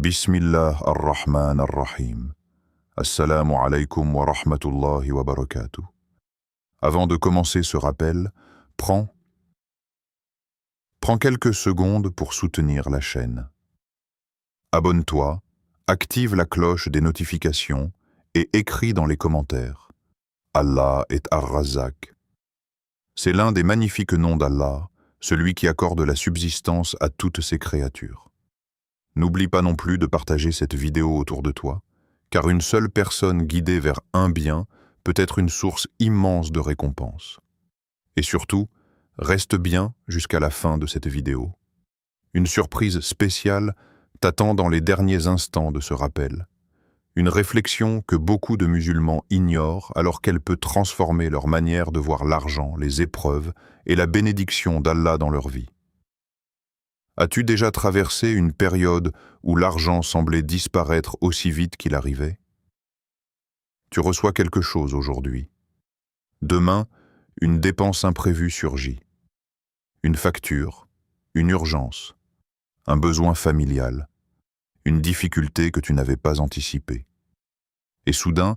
Bismillah ar-Rahman ar-Rahim. Assalamu alaikum wa rahmatullahi wa barakatuh. Avant de commencer ce rappel, prends quelques secondes pour soutenir la chaîne. Abonne-toi, active la cloche des notifications et écris dans les commentaires. Allah est Ar-Razzaq. C'est l'un des magnifiques noms d'Allah, celui qui accorde la subsistance à toutes ses créatures. N'oublie pas non plus de partager cette vidéo autour de toi, car une seule personne guidée vers un bien peut être une source immense de récompense. Et surtout, reste bien jusqu'à la fin de cette vidéo. Une surprise spéciale t'attend dans les derniers instants de ce rappel. Une réflexion que beaucoup de musulmans ignorent alors qu'elle peut transformer leur manière de voir l'argent, les épreuves et la bénédiction d'Allah dans leur vie. As-tu déjà traversé une période où l'argent semblait disparaître aussi vite qu'il arrivait? Tu reçois quelque chose aujourd'hui. Demain, une dépense imprévue surgit. Une facture, une urgence, un besoin familial, une difficulté que tu n'avais pas anticipée. Et soudain,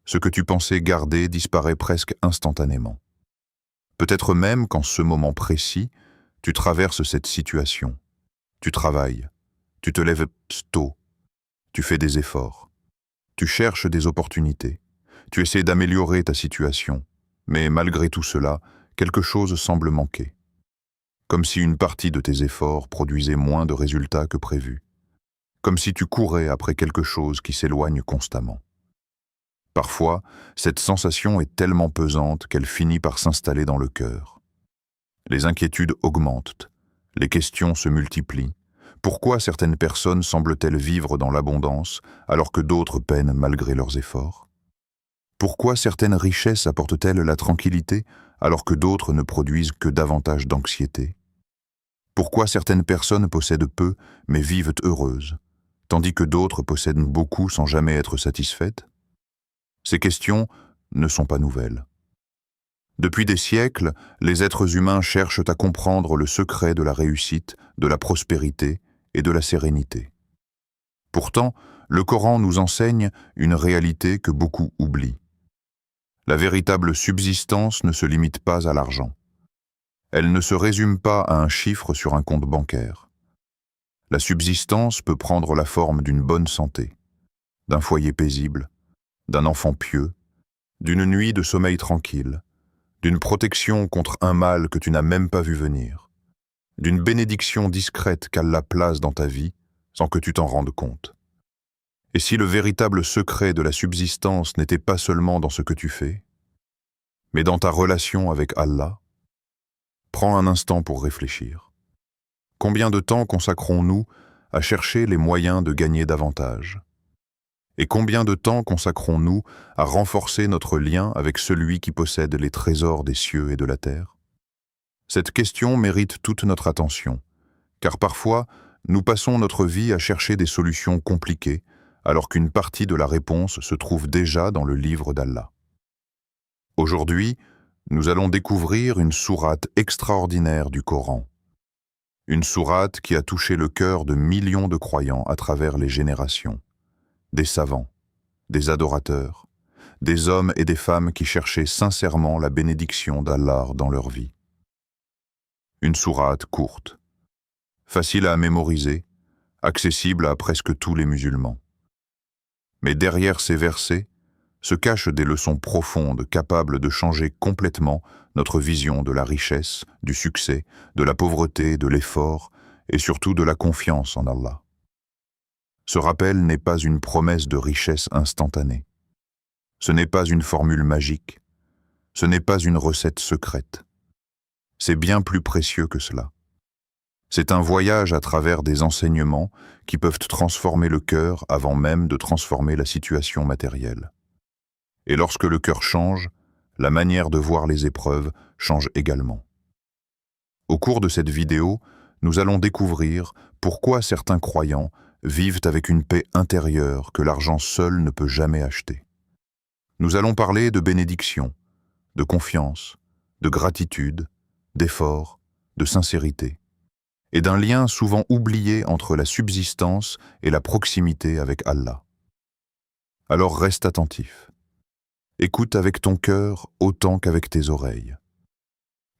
ce que tu pensais garder disparaît presque instantanément. Peut-être même qu'en ce moment précis, tu traverses cette situation. Tu travailles, tu te lèves tôt, tu fais des efforts, tu cherches des opportunités, tu essaies d'améliorer ta situation, mais malgré tout cela, quelque chose semble manquer. Comme si une partie de tes efforts produisait moins de résultats que prévu. Comme si tu courais après quelque chose qui s'éloigne constamment. Parfois, cette sensation est tellement pesante qu'elle finit par s'installer dans le cœur. Les inquiétudes augmentent, les questions se multiplient. Pourquoi certaines personnes semblent-elles vivre dans l'abondance alors que d'autres peinent malgré leurs efforts? Pourquoi certaines richesses apportent-elles la tranquillité alors que d'autres ne produisent que davantage d'anxiété? Pourquoi certaines personnes possèdent peu mais vivent heureuses, tandis que d'autres possèdent beaucoup sans jamais être satisfaites? Ces questions ne sont pas nouvelles. Depuis des siècles, les êtres humains cherchent à comprendre le secret de la réussite, de la prospérité et de la sérénité. Pourtant, le Coran nous enseigne une réalité que beaucoup oublient. La véritable subsistance ne se limite pas à l'argent. Elle ne se résume pas à un chiffre sur un compte bancaire. La subsistance peut prendre la forme d'une bonne santé, d'un foyer paisible, d'un enfant pieux, d'une nuit de sommeil tranquille, d'une protection contre un mal que tu n'as même pas vu venir, d'une bénédiction discrète qu'Allah place dans ta vie sans que tu t'en rendes compte. Et si le véritable secret de la subsistance n'était pas seulement dans ce que tu fais, mais dans ta relation avec Allah, prends un instant pour réfléchir. Combien de temps consacrons-nous à chercher les moyens de gagner davantage? Et combien de temps consacrons-nous à renforcer notre lien avec celui qui possède les trésors des cieux et de la terre? Cette question mérite toute notre attention, car parfois, nous passons notre vie à chercher des solutions compliquées, alors qu'une partie de la réponse se trouve déjà dans le livre d'Allah. Aujourd'hui, nous allons découvrir une sourate extraordinaire du Coran. Une sourate qui a touché le cœur de millions de croyants à travers les générations. Des savants, des adorateurs, des hommes et des femmes qui cherchaient sincèrement la bénédiction d'Allah dans leur vie. Une sourate courte, facile à mémoriser, accessible à presque tous les musulmans. Mais derrière ces versets se cachent des leçons profondes capables de changer complètement notre vision de la richesse, du succès, de la pauvreté, de l'effort et surtout de la confiance en Allah. Ce rappel n'est pas une promesse de richesse instantanée. Ce n'est pas une formule magique. Ce n'est pas une recette secrète. C'est bien plus précieux que cela. C'est un voyage à travers des enseignements qui peuvent transformer le cœur avant même de transformer la situation matérielle. Et lorsque le cœur change, la manière de voir les épreuves change également. Au cours de cette vidéo, nous allons découvrir pourquoi certains croyants vivent avec une paix intérieure que l'argent seul ne peut jamais acheter. Nous allons parler de bénédiction, de confiance, de gratitude, d'effort, de sincérité. et d'un lien souvent oublié entre la subsistance et la proximité avec Allah. Alors reste attentif. Écoute avec ton cœur autant qu'avec tes oreilles.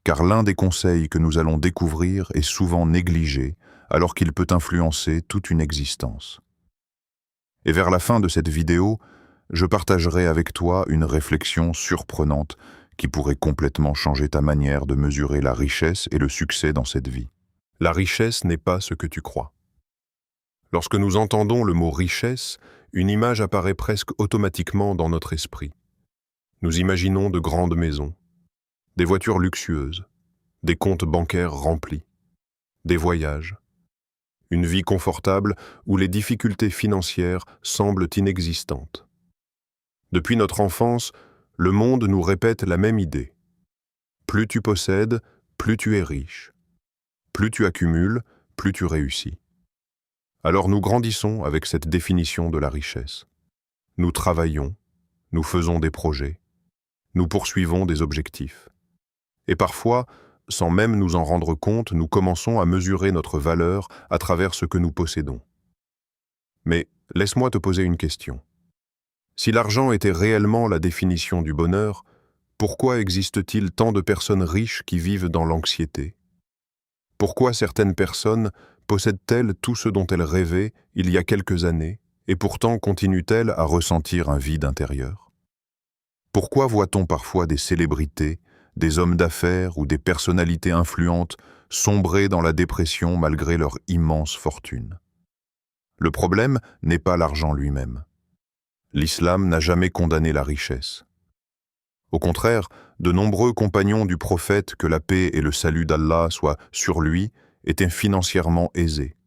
Car l'un des conseils que nous allons découvrir est souvent négligé alors qu'il peut influencer toute une existence. Et vers la fin de cette vidéo, je partagerai avec toi une réflexion surprenante qui pourrait complètement changer ta manière de mesurer la richesse et le succès dans cette vie. La richesse n'est pas ce que tu crois. Lorsque nous entendons le mot richesse, une image apparaît presque automatiquement dans notre esprit. Nous imaginons de grandes maisons, des voitures luxueuses, des comptes bancaires remplis, des voyages, une vie confortable où les difficultés financières semblent inexistantes. Depuis notre enfance, le monde nous répète la même idée. Plus tu possèdes, plus tu es riche. Plus tu accumules, plus tu réussis. Alors nous grandissons avec cette définition de la richesse. Nous travaillons, nous faisons des projets, nous poursuivons des objectifs. Et parfois, sans même nous en rendre compte, nous commençons à mesurer notre valeur à travers ce que nous possédons. Mais laisse-moi te poser une question. Si l'argent était réellement la définition du bonheur, pourquoi existe-t-il tant de personnes riches qui vivent dans l'anxiété ? Pourquoi certaines personnes possèdent-elles tout ce dont elles rêvaient il y a quelques années et pourtant continuent-elles à ressentir un vide intérieur ? Pourquoi voit-on parfois des célébrités, des hommes d'affaires ou des personnalités influentes sombrer dans la dépression malgré leur immense fortune ? Le problème n'est pas l'argent lui-même. L'islam n'a jamais condamné la richesse. Au contraire, de nombreux compagnons du prophète, que la paix et le salut d'Allah soient sur lui, étaient financièrement aisés.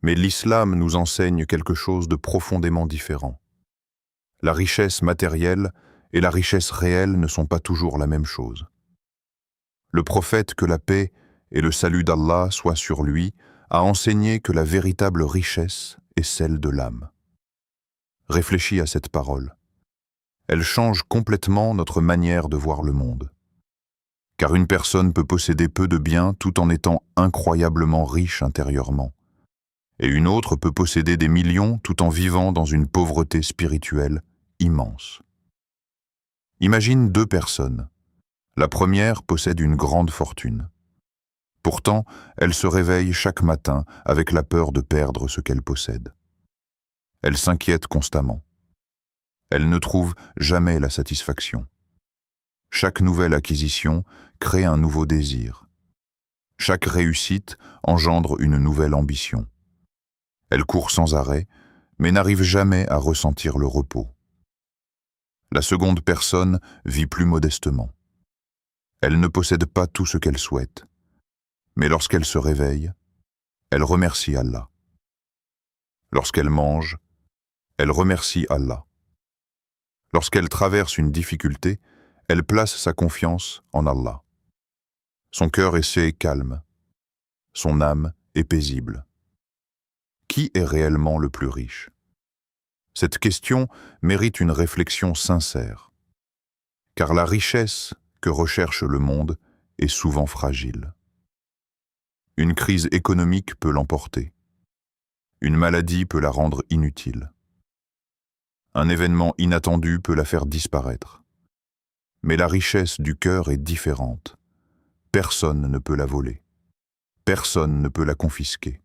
Mais l'islam nous enseigne quelque chose de profondément différent. La richesse matérielle et la richesse réelle ne sont pas toujours la même chose. Le prophète, que la paix et le salut d'Allah soient sur lui, a enseigné que la véritable richesse est celle de l'âme. Réfléchis à cette parole. Elle change complètement notre manière de voir le monde. Car une personne peut posséder peu de biens tout en étant incroyablement riche intérieurement. Et une autre peut posséder des millions tout en vivant dans une pauvreté spirituelle immense. Imagine deux personnes. La première possède une grande fortune. Pourtant, elle se réveille chaque matin avec la peur de perdre ce qu'elle possède. Elle s'inquiète constamment. Elle ne trouve jamais la satisfaction. Chaque nouvelle acquisition crée un nouveau désir. Chaque réussite engendre une nouvelle ambition. Elle court sans arrêt, mais n'arrive jamais à ressentir le repos. La seconde personne vit plus modestement. Elle ne possède pas tout ce qu'elle souhaite, mais lorsqu'elle se réveille, elle remercie Allah. Lorsqu'elle mange, elle remercie Allah. Lorsqu'elle traverse une difficulté, elle place sa confiance en Allah. Son cœur est calme, son âme est paisible. Qui est réellement le plus riche ? Cette question mérite une réflexion sincère, car la richesse que recherche le monde est souvent fragile. Une crise économique peut l'emporter. Une maladie peut la rendre inutile. Un événement inattendu peut la faire disparaître. Mais la richesse du cœur est différente. Personne ne peut la voler. Personne ne peut la confisquer.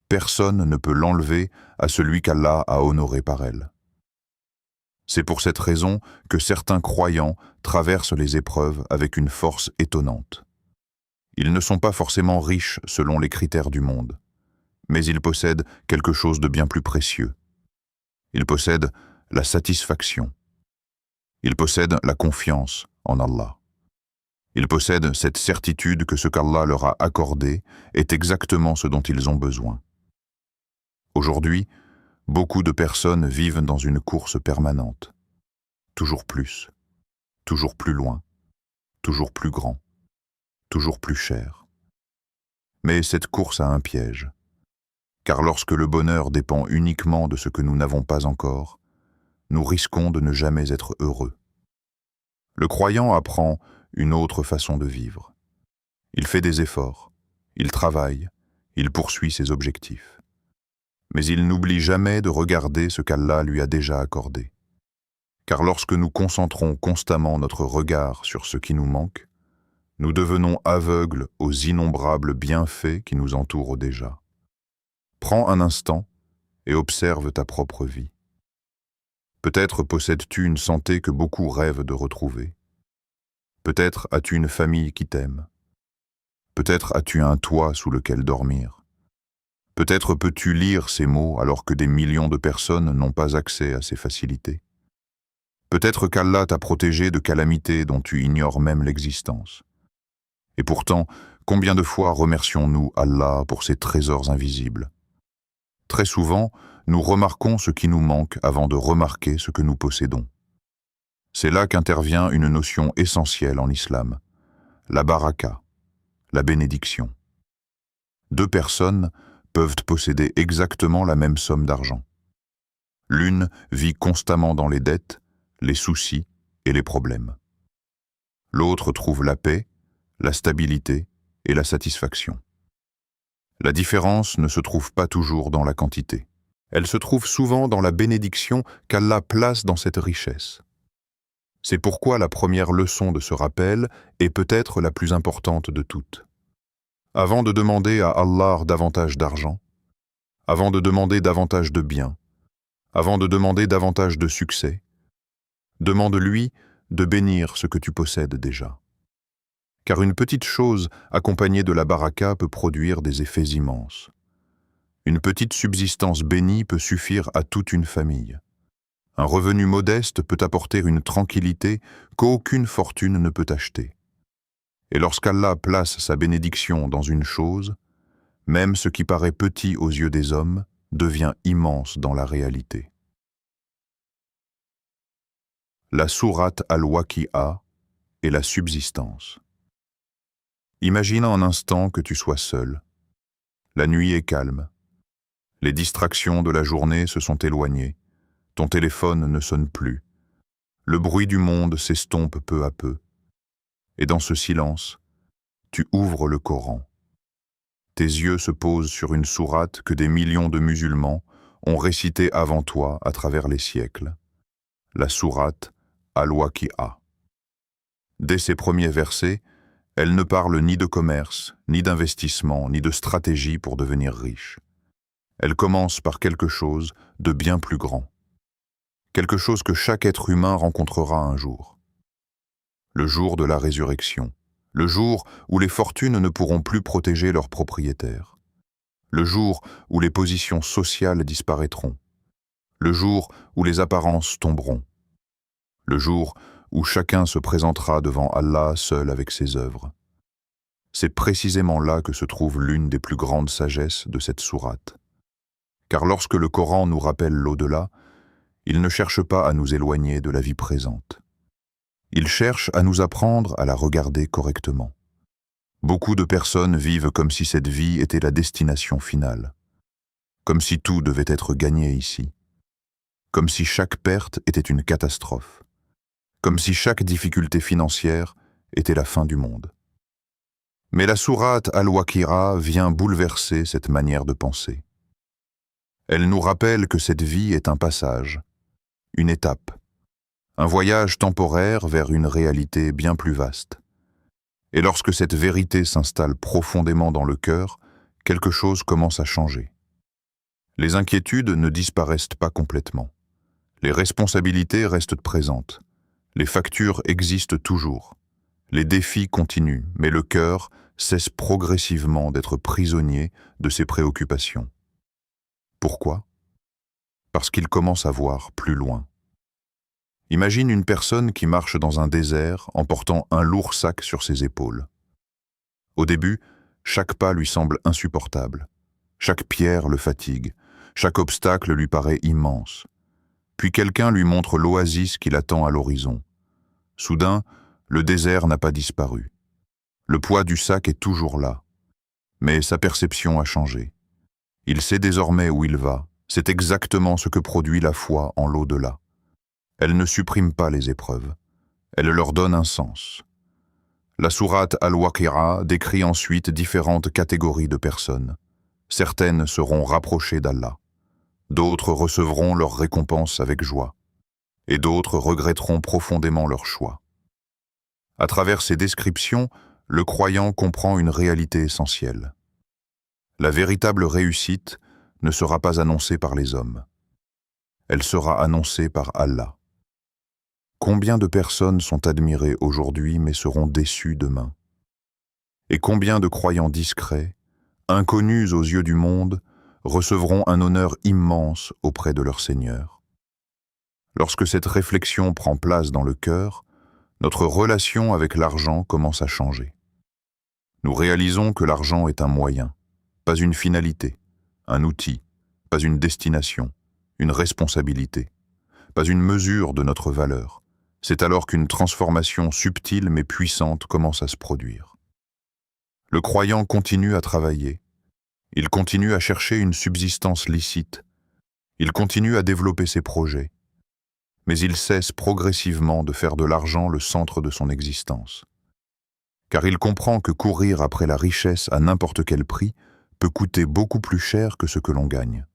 Personne ne peut l'enlever à celui qu'Allah a honoré par elle. C'est pour cette raison que certains croyants traversent les épreuves avec une force étonnante. Ils ne sont pas forcément riches selon les critères du monde, mais ils possèdent quelque chose de bien plus précieux. Ils possèdent la satisfaction. Ils possèdent la confiance en Allah. Ils possèdent cette certitude que ce qu'Allah leur a accordé est exactement ce dont ils ont besoin. Aujourd'hui, beaucoup de personnes vivent dans une course permanente. Toujours plus loin, toujours plus grand, toujours plus cher. Mais cette course a un piège. Car lorsque le bonheur dépend uniquement de ce que nous n'avons pas encore, nous risquons de ne jamais être heureux. Le croyant apprend une autre façon de vivre. Il fait des efforts, il travaille, il poursuit ses objectifs. Mais il n'oublie jamais de regarder ce qu'Allah lui a déjà accordé. Car lorsque nous concentrons constamment notre regard sur ce qui nous manque, nous devenons aveugles aux innombrables bienfaits qui nous entourent déjà. Prends un instant et observe ta propre vie. Peut-être possèdes-tu une santé que beaucoup rêvent de retrouver. Peut-être as-tu une famille qui t'aime. Peut-être as-tu un toit sous lequel dormir. Peut-être peux-tu lire ces mots alors que des millions de personnes n'ont pas accès à ces facilités. Peut-être qu'Allah t'a protégé de calamités dont tu ignores même l'existence. Et pourtant, combien de fois remercions-nous Allah pour ces trésors invisibles? Très souvent, nous remarquons ce qui nous manque avant de remarquer ce que nous possédons. C'est là qu'intervient une notion essentielle en islam, la baraka, la bénédiction. Deux personnes peuvent posséder exactement la même somme d'argent. L'une vit constamment dans les dettes, les soucis et les problèmes. L'autre trouve la paix, la stabilité et la satisfaction. La différence ne se trouve pas toujours dans la quantité. Elle se trouve souvent dans la bénédiction qu'Allah place dans cette richesse. C'est pourquoi la première leçon de ce rappel est peut-être la plus importante de toutes. Avant de demander à Allah davantage d'argent, avant de demander davantage de biens, avant de demander davantage de succès, demande-lui de bénir ce que tu possèdes déjà. Car une petite chose accompagnée de la baraka peut produire des effets immenses. Une petite subsistance bénie peut suffire à toute une famille. Un revenu modeste peut apporter une tranquillité qu'aucune fortune ne peut acheter. Et lorsqu'Allah place sa bénédiction dans une chose, même ce qui paraît petit aux yeux des hommes devient immense dans la réalité. La sourate Al-Waqi'a et la subsistance. Imagine un instant que tu sois seul. La nuit est calme. Les distractions de la journée se sont éloignées. Ton téléphone ne sonne plus. Le bruit du monde s'estompe peu à peu. Et dans ce silence, tu ouvres le Coran. Tes yeux se posent sur une sourate que des millions de musulmans ont récitée avant toi à travers les siècles. La sourate Al-Waqi'a. Dès ses premiers versets, elle ne parle ni de commerce, ni d'investissement, ni de stratégie pour devenir riche. Elle commence par quelque chose de bien plus grand. Quelque chose que chaque être humain rencontrera un jour. Le jour de la résurrection. Le jour où les fortunes ne pourront plus protéger leurs propriétaires. Le jour où les positions sociales disparaîtront. Le jour où les apparences tomberont. Le jour où chacun se présentera devant Allah seul avec ses œuvres. C'est précisément là que se trouve l'une des plus grandes sagesses de cette sourate. Car lorsque le Coran nous rappelle l'au-delà, il ne cherche pas à nous éloigner de la vie présente. Il cherche à nous apprendre à la regarder correctement. Beaucoup de personnes vivent comme si cette vie était la destination finale, comme si tout devait être gagné ici, comme si chaque perte était une catastrophe, comme si chaque difficulté financière était la fin du monde. Mais la sourate Al-Waqi'a vient bouleverser cette manière de penser. Elle nous rappelle que cette vie est un passage, une étape, un voyage temporaire vers une réalité bien plus vaste. Et lorsque cette vérité s'installe profondément dans le cœur, quelque chose commence à changer. Les inquiétudes ne disparaissent pas complètement. Les responsabilités restent présentes. Les factures existent toujours. Les défis continuent, mais le cœur cesse progressivement d'être prisonnier de ses préoccupations. Pourquoi? Parce qu'il commence à voir plus loin. Imagine une personne qui marche dans un désert en portant un lourd sac sur ses épaules. Au début, chaque pas lui semble insupportable. Chaque pierre le fatigue. Chaque obstacle lui paraît immense. Puis quelqu'un lui montre l'oasis qui l'attend à l'horizon. Soudain, le désert n'a pas disparu. Le poids du sac est toujours là. Mais sa perception a changé. Il sait désormais où il va. C'est exactement ce que produit la foi en l'au-delà. Elle ne supprime pas les épreuves. Elle leur donne un sens. La sourate Al-Waqi'a décrit ensuite différentes catégories de personnes. Certaines seront rapprochées d'Allah, d'autres recevront leur récompense avec joie, et d'autres regretteront profondément leur choix. À travers ces descriptions, le croyant comprend une réalité essentielle. La véritable réussite ne sera pas annoncée par les hommes. Elle sera annoncée par Allah. Combien de personnes sont admirées aujourd'hui mais seront déçues demain? Et combien de croyants discrets, inconnus aux yeux du monde, recevront un honneur immense auprès de leur Seigneur? Lorsque cette réflexion prend place dans le cœur, notre relation avec l'argent commence à changer. Nous réalisons que l'argent est un moyen, pas une finalité, un outil, pas une destination, une responsabilité, pas une mesure de notre valeur. C'est alors qu'une transformation subtile mais puissante commence à se produire. Le croyant continue à travailler, il continue à chercher une subsistance licite, il continue à développer ses projets, mais il cesse progressivement de faire de l'argent le centre de son existence. Car il comprend que courir après la richesse à n'importe quel prix peut coûter beaucoup plus cher que ce que l'on gagne.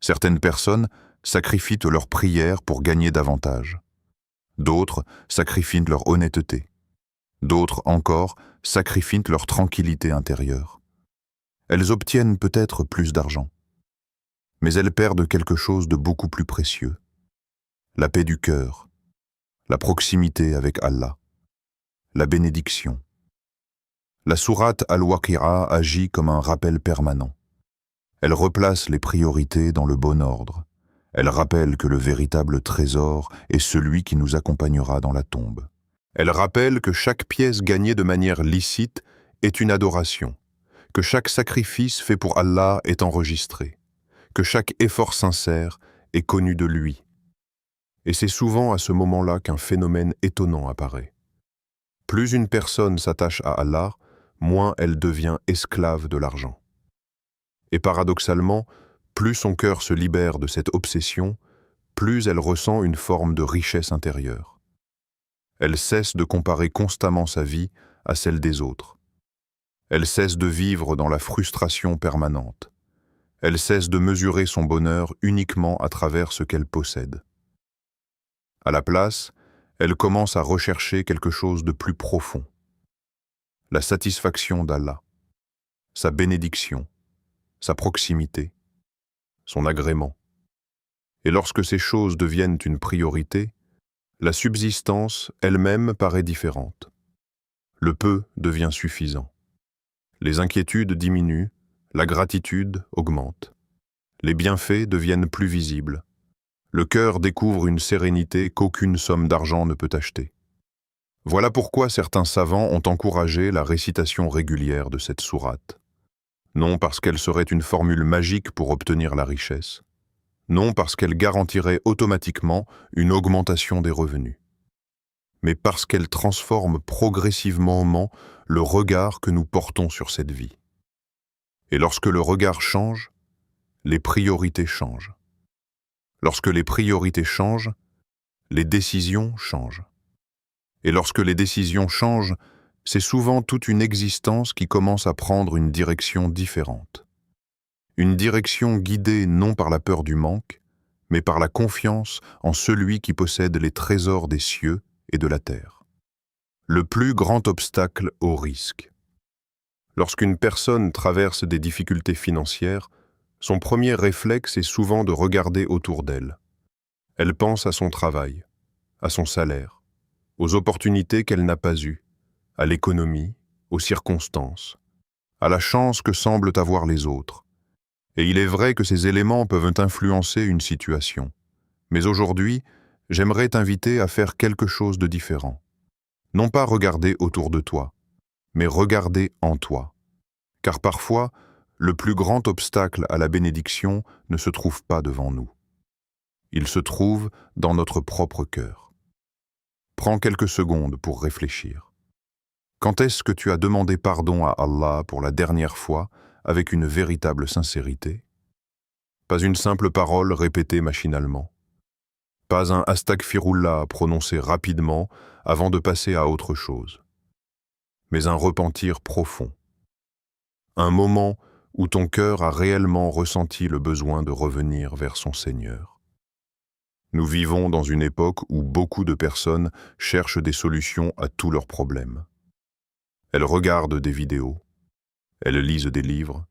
Certaines personnes sacrifient leurs prières pour gagner davantage. D'autres sacrifient leur honnêteté. D'autres encore sacrifient leur tranquillité intérieure. Elles obtiennent peut-être plus d'argent, mais elles perdent quelque chose de beaucoup plus précieux. La paix du cœur, la proximité avec Allah, la bénédiction. La sourate Al-Waqi'a agit comme un rappel permanent. Elle replace les priorités dans le bon ordre. Elle rappelle que le véritable trésor est celui qui nous accompagnera dans la tombe. Elle rappelle que chaque pièce gagnée de manière licite est une adoration, que chaque sacrifice fait pour Allah est enregistré, que chaque effort sincère est connu de lui. Et c'est souvent à ce moment-là qu'un phénomène étonnant apparaît. Plus une personne s'attache à Allah, moins elle devient esclave de l'argent. Et paradoxalement, plus son cœur se libère de cette obsession, plus elle ressent une forme de richesse intérieure. Elle cesse de comparer constamment sa vie à celle des autres. Elle cesse de vivre dans la frustration permanente. Elle cesse de mesurer son bonheur uniquement à travers ce qu'elle possède. À la place, elle commence à rechercher quelque chose de plus profond. La satisfaction d'Allah, sa bénédiction, sa proximité, son agrément. Et lorsque ces choses deviennent une priorité, la subsistance elle-même paraît différente. Le peu devient suffisant. Les inquiétudes diminuent, la gratitude augmente. Les bienfaits deviennent plus visibles. Le cœur découvre une sérénité qu'aucune somme d'argent ne peut acheter. Voilà pourquoi certains savants ont encouragé la récitation régulière de cette sourate. Non parce qu'elle serait une formule magique pour obtenir la richesse, non parce qu'elle garantirait automatiquement une augmentation des revenus, mais parce qu'elle transforme progressivement le regard que nous portons sur cette vie. Et lorsque le regard change, les priorités changent. Lorsque les priorités changent, les décisions changent. Et lorsque les décisions changent, c'est souvent toute une existence qui commence à prendre une direction différente. Une direction guidée non par la peur du manque, mais par la confiance en celui qui possède les trésors des cieux et de la terre. Le plus grand obstacle au risque. Lorsqu'une personne traverse des difficultés financières, son premier réflexe est souvent de regarder autour d'elle. Elle pense à son travail, à son salaire, aux opportunités qu'elle n'a pas eues, à l'économie, aux circonstances, à la chance que semblent avoir les autres. Et il est vrai que ces éléments peuvent influencer une situation. Mais aujourd'hui, j'aimerais t'inviter à faire quelque chose de différent. Non pas regarder autour de toi, mais regarder en toi. Car parfois, le plus grand obstacle à la bénédiction ne se trouve pas devant nous. Il se trouve dans notre propre cœur. Prends quelques secondes pour réfléchir. Quand est-ce que tu as demandé pardon à Allah pour la dernière fois avec une véritable sincérité? Pas une simple parole répétée machinalement. Pas un astaghfirullah prononcé rapidement avant de passer à autre chose. mais un repentir profond. Un moment où ton cœur a réellement ressenti le besoin de revenir vers son Seigneur. Nous vivons dans une époque où beaucoup de personnes cherchent des solutions à tous leurs problèmes. Elles regardent des vidéos, elles lisent des livres,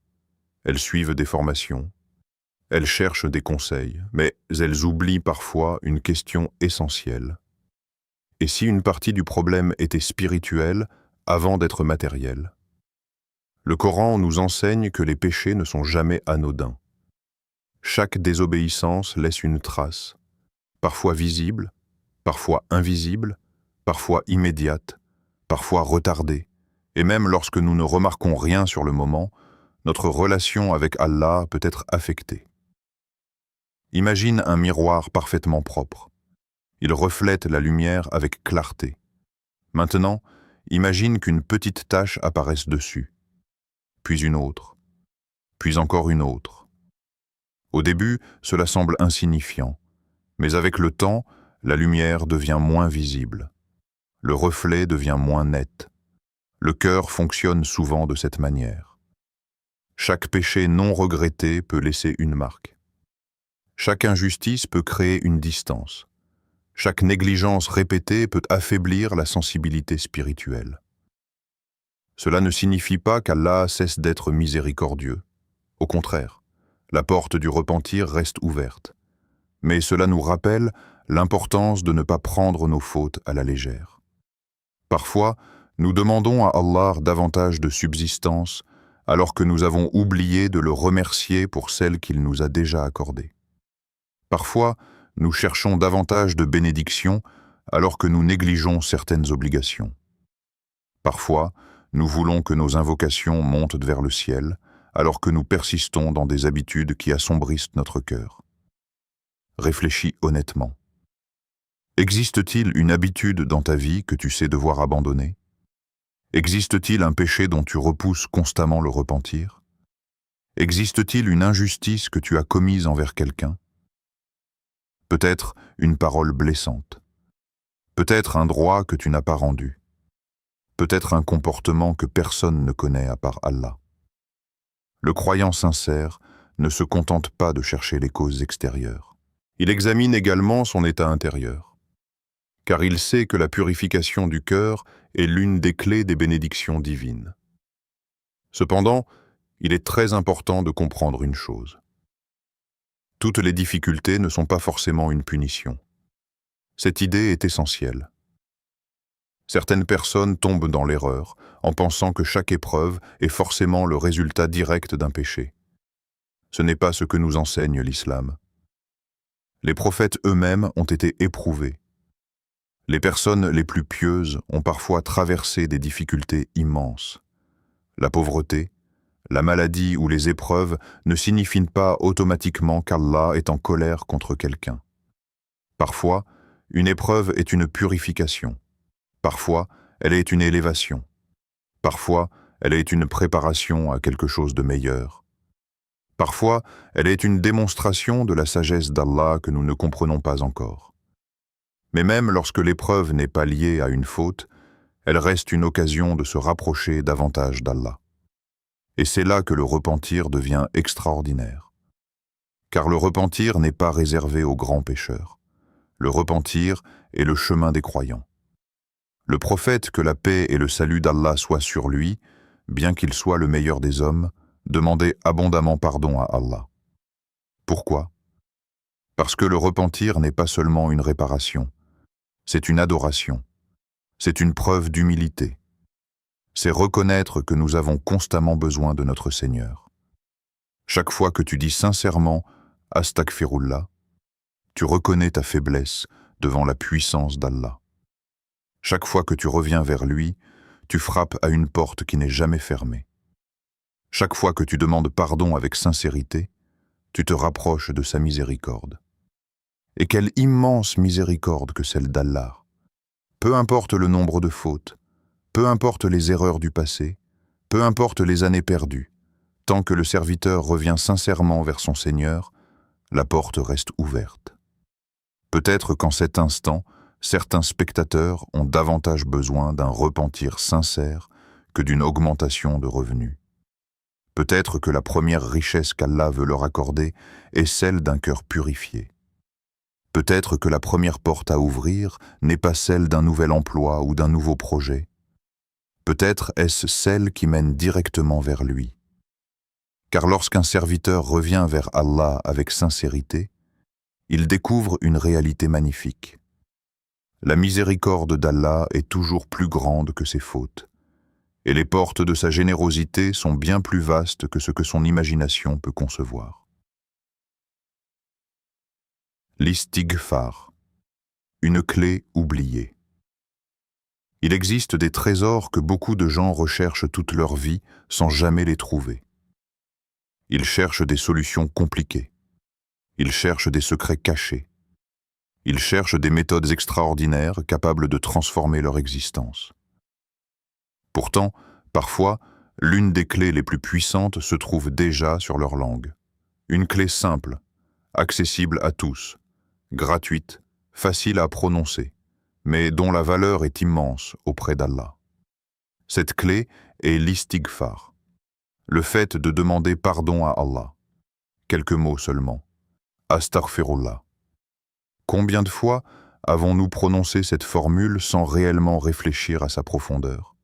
elles suivent des formations, elles cherchent des conseils, mais elles oublient parfois une question essentielle. Et si une partie du problème était spirituelle avant d'être matérielle? Le Coran nous enseigne que les péchés ne sont jamais anodins. Chaque désobéissance laisse une trace, parfois visible, parfois invisible, parfois immédiate, parfois retardée, et même lorsque nous ne remarquons rien sur le moment, notre relation avec Allah peut être affectée. Imagine un miroir parfaitement propre. Il reflète la lumière avec clarté. Maintenant, imagine qu'une petite tache apparaisse dessus, puis une autre, puis encore une autre. Au début, cela semble insignifiant, mais avec le temps, la lumière devient moins visible. Le reflet devient moins net. Le cœur fonctionne souvent de cette manière. Chaque péché non regretté peut laisser une marque. Chaque injustice peut créer une distance. Chaque négligence répétée peut affaiblir la sensibilité spirituelle. Cela ne signifie pas qu'Allah cesse d'être miséricordieux. Au contraire, la porte du repentir reste ouverte. Mais cela nous rappelle l'importance de ne pas prendre nos fautes à la légère. Parfois, nous demandons à Allah davantage de subsistance alors que nous avons oublié de le remercier pour celle qu'il nous a déjà accordée. Parfois, nous cherchons davantage de bénédictions alors que nous négligeons certaines obligations. Parfois, nous voulons que nos invocations montent vers le ciel alors que nous persistons dans des habitudes qui assombrissent notre cœur. Réfléchis honnêtement. Existe-t-il une habitude dans ta vie que tu sais devoir abandonner? Existe-t-il un péché dont tu repousses constamment le repentir? Existe-t-il une injustice que tu as commise envers quelqu'un? Peut-être une parole blessante. Peut-être un droit que tu n'as pas rendu. Peut-être un comportement que personne ne connaît à part Allah. Le croyant sincère ne se contente pas de chercher les causes extérieures. Il examine également son état intérieur, car il sait que la purification du cœur est l'une des clés des bénédictions divines. Cependant, il est très important de comprendre une chose. Toutes les difficultés ne sont pas forcément une punition. Cette idée est essentielle. Certaines personnes tombent dans l'erreur en pensant que chaque épreuve est forcément le résultat direct d'un péché. Ce n'est pas ce que nous enseigne l'islam. Les prophètes eux-mêmes ont été éprouvés. Les personnes les plus pieuses ont parfois traversé des difficultés immenses. La pauvreté, la maladie ou les épreuves ne signifient pas automatiquement qu'Allah est en colère contre quelqu'un. Parfois, une épreuve est une purification. Parfois, elle est une élévation. Parfois, elle est une préparation à quelque chose de meilleur. Parfois, elle est une démonstration de la sagesse d'Allah que nous ne comprenons pas encore. Mais même lorsque l'épreuve n'est pas liée à une faute, elle reste une occasion de se rapprocher davantage d'Allah. Et c'est là que le repentir devient extraordinaire. Car le repentir n'est pas réservé aux grands pécheurs. Le repentir est le chemin des croyants. Le prophète, que la paix et le salut d'Allah soient sur lui, bien qu'il soit le meilleur des hommes, demandait abondamment pardon à Allah. Pourquoi? Parce que le repentir n'est pas seulement une réparation, c'est une adoration, c'est une preuve d'humilité. C'est reconnaître que nous avons constamment besoin de notre Seigneur. Chaque fois que tu dis sincèrement « Astaghfirullah », tu reconnais ta faiblesse devant la puissance d'Allah. Chaque fois que tu reviens vers lui, tu frappes à une porte qui n'est jamais fermée. Chaque fois que tu demandes pardon avec sincérité, tu te rapproches de sa miséricorde. Et quelle immense miséricorde que celle d'Allah! Peu importe le nombre de fautes, peu importe les erreurs du passé, peu importe les années perdues, tant que le serviteur revient sincèrement vers son Seigneur, la porte reste ouverte. Peut-être qu'en cet instant, certains spectateurs ont davantage besoin d'un repentir sincère que d'une augmentation de revenus. Peut-être que la première richesse qu'Allah veut leur accorder est celle d'un cœur purifié. Peut-être que la première porte à ouvrir n'est pas celle d'un nouvel emploi ou d'un nouveau projet. Peut-être est-ce celle qui mène directement vers lui. Car lorsqu'un serviteur revient vers Allah avec sincérité, il découvre une réalité magnifique. La miséricorde d'Allah est toujours plus grande que ses fautes, et les portes de sa générosité sont bien plus vastes que ce que son imagination peut concevoir. L'istighfar, une clé oubliée. Il existe des trésors que beaucoup de gens recherchent toute leur vie sans jamais les trouver. Ils cherchent des solutions compliquées. Ils cherchent des secrets cachés. Ils cherchent des méthodes extraordinaires capables de transformer leur existence. Pourtant, parfois, l'une des clés les plus puissantes se trouve déjà sur leur langue. Une clé simple, accessible à tous, gratuite, facile à prononcer, mais dont la valeur est immense auprès d'Allah. Cette clé est l'istighfar, le fait de demander pardon à Allah. Quelques mots seulement. Astaghfirullah. Combien de fois avons-nous prononcé cette formule sans réellement réfléchir à sa profondeur?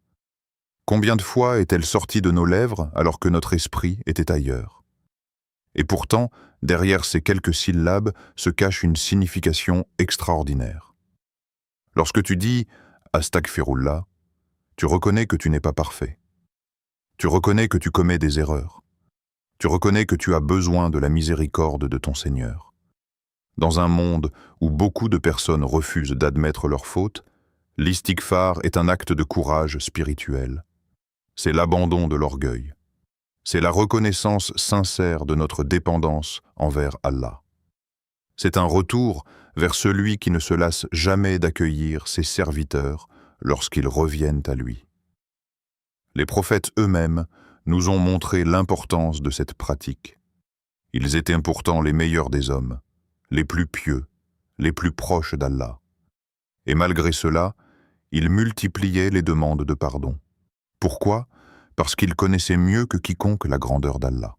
Combien de fois est-elle sortie de nos lèvres alors que notre esprit était ailleurs? Et pourtant, derrière ces quelques syllabes se cache une signification extraordinaire. Lorsque tu dis « Astaghfirullah », tu reconnais que tu n'es pas parfait. Tu reconnais que tu commets des erreurs. Tu reconnais que tu as besoin de la miséricorde de ton Seigneur. Dans un monde où beaucoup de personnes refusent d'admettre leurs fautes, l'istighfar est un acte de courage spirituel. C'est l'abandon de l'orgueil. C'est la reconnaissance sincère de notre dépendance envers Allah. C'est un retour vers celui qui ne se lasse jamais d'accueillir ses serviteurs lorsqu'ils reviennent à lui. Les prophètes eux-mêmes nous ont montré l'importance de cette pratique. Ils étaient pourtant les meilleurs des hommes, les plus pieux, les plus proches d'Allah. Et malgré cela, ils multipliaient les demandes de pardon. Pourquoi? Parce qu'ils connaissaient mieux que quiconque la grandeur d'Allah.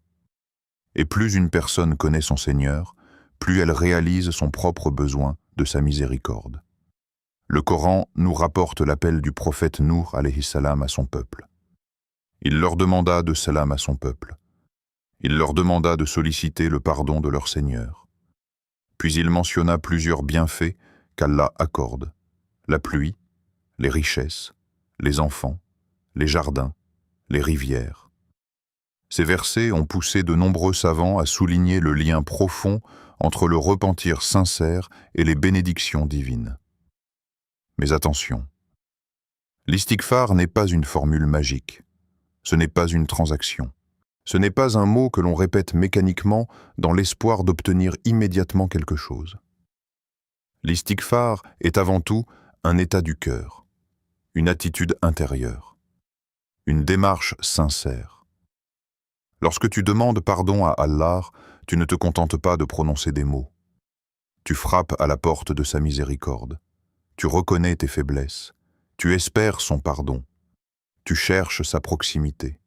Et plus une personne connaît son Seigneur, plus elle réalise son propre besoin de sa miséricorde. Le Coran nous rapporte l'appel du prophète Nuh alayhi salam à son peuple. Il leur demanda de salam à son peuple. Il leur demanda de solliciter le pardon de leur Seigneur. Puis il mentionna plusieurs bienfaits qu'Allah accorde: la pluie, les richesses, les enfants, les jardins, les rivières. Ces versets ont poussé de nombreux savants à souligner le lien profond entre le repentir sincère et les bénédictions divines. Mais attention, l'istighfar n'est pas une formule magique. Ce n'est pas une transaction. Ce n'est pas un mot que l'on répète mécaniquement dans l'espoir d'obtenir immédiatement quelque chose. L'istighfar est avant tout un état du cœur, une attitude intérieure, une démarche sincère. Lorsque tu demandes pardon à Allah, tu ne te contentes pas de prononcer des mots. Tu frappes à la porte de sa miséricorde. Tu reconnais tes faiblesses. Tu espères son pardon. Tu cherches sa proximité.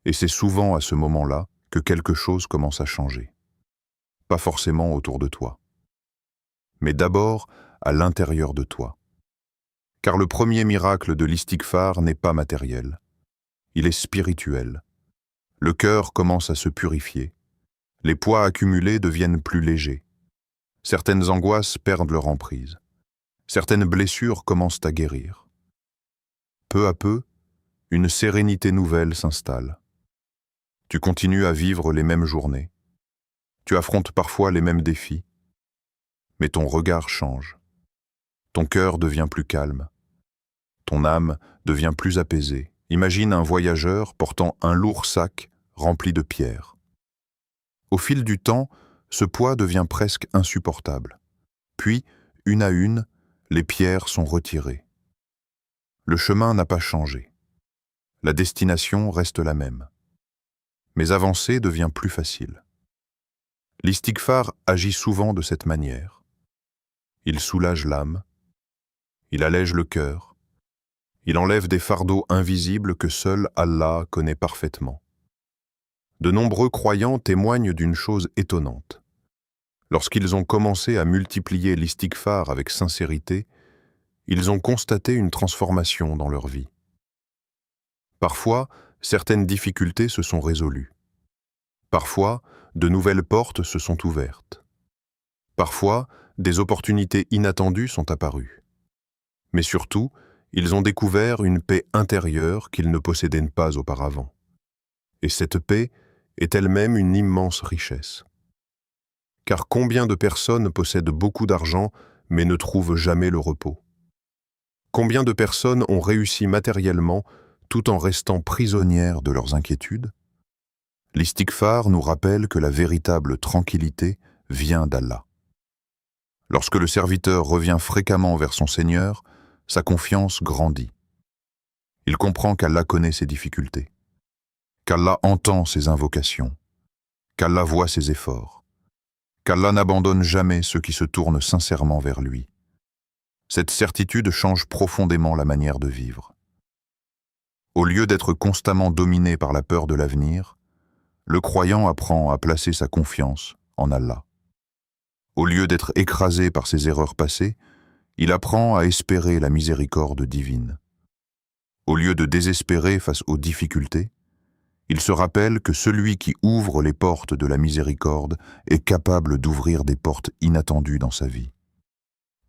Et c'est souvent à ce moment-là que quelque chose commence à changer. Pas forcément autour de toi, mais d'abord à l'intérieur de toi. Car le premier miracle de l'istighfar n'est pas matériel. Il est spirituel. Le cœur commence à se purifier. Les poids accumulés deviennent plus légers. Certaines angoisses perdent leur emprise. Certaines blessures commencent à guérir. Peu à peu, une sérénité nouvelle s'installe. Tu continues à vivre les mêmes journées. Tu affrontes parfois les mêmes défis. Mais ton regard change. Ton cœur devient plus calme. Ton âme devient plus apaisée. Imagine un voyageur portant un lourd sac rempli de pierres. Au fil du temps, ce poids devient presque insupportable. Puis, une à une, les pierres sont retirées. Le chemin n'a pas changé. La destination reste la même. Mais avancer devient plus facile. L'istighfar agit souvent de cette manière. Il soulage l'âme, il allège le cœur, Il enlève des fardeaux invisibles que seul Allah connaît parfaitement. De nombreux croyants témoignent d'une chose étonnante. Lorsqu'ils ont commencé à multiplier l'istighfar avec sincérité, ils ont constaté une transformation dans leur vie. Parfois, certaines difficultés se sont résolues. Parfois, de nouvelles portes se sont ouvertes. Parfois, des opportunités inattendues sont apparues. Mais surtout, ils ont découvert une paix intérieure qu'ils ne possédaient pas auparavant. Et cette paix est elle-même une immense richesse. Car combien de personnes possèdent beaucoup d'argent mais ne trouvent jamais le repos? Combien de personnes ont réussi matériellement tout en restant prisonnières de leurs inquiétudes? L'istighfar nous rappelle que la véritable tranquillité vient d'Allah. Lorsque le serviteur revient fréquemment vers son Seigneur, sa confiance grandit. Il comprend qu'Allah connaît ses difficultés, qu'Allah entend ses invocations, qu'Allah voit ses efforts, qu'Allah n'abandonne jamais ceux qui se tournent sincèrement vers lui. Cette certitude change profondément la manière de vivre. Au lieu d'être constamment dominé par la peur de l'avenir, le croyant apprend à placer sa confiance en Allah. Au lieu d'être écrasé par ses erreurs passées, il apprend à espérer la miséricorde divine. Au lieu de désespérer face aux difficultés, il se rappelle que celui qui ouvre les portes de la miséricorde est capable d'ouvrir des portes inattendues dans sa vie.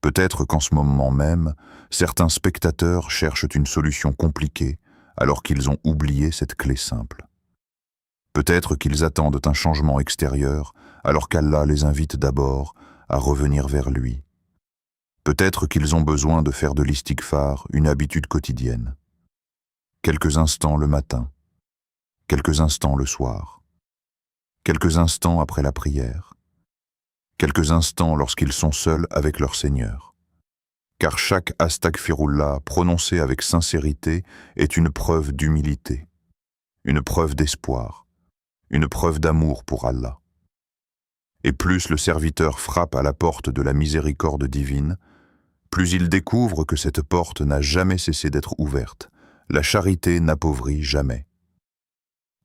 Peut-être qu'en ce moment même, certains spectateurs cherchent une solution compliquée alors qu'ils ont oublié cette clé simple. Peut-être qu'ils attendent un changement extérieur alors qu'Allah les invite d'abord à revenir vers lui. Peut-être qu'ils ont besoin de faire de l'istighfar une habitude quotidienne. Quelques instants le matin, quelques instants le soir, quelques instants après la prière, quelques instants lorsqu'ils sont seuls avec leur Seigneur. Car chaque astaghfirullah prononcé avec sincérité est une preuve d'humilité, une preuve d'espoir, une preuve d'amour pour Allah. Et plus le serviteur frappe à la porte de la miséricorde divine, plus il découvre que cette porte n'a jamais cessé d'être ouverte. La charité n'appauvrit jamais.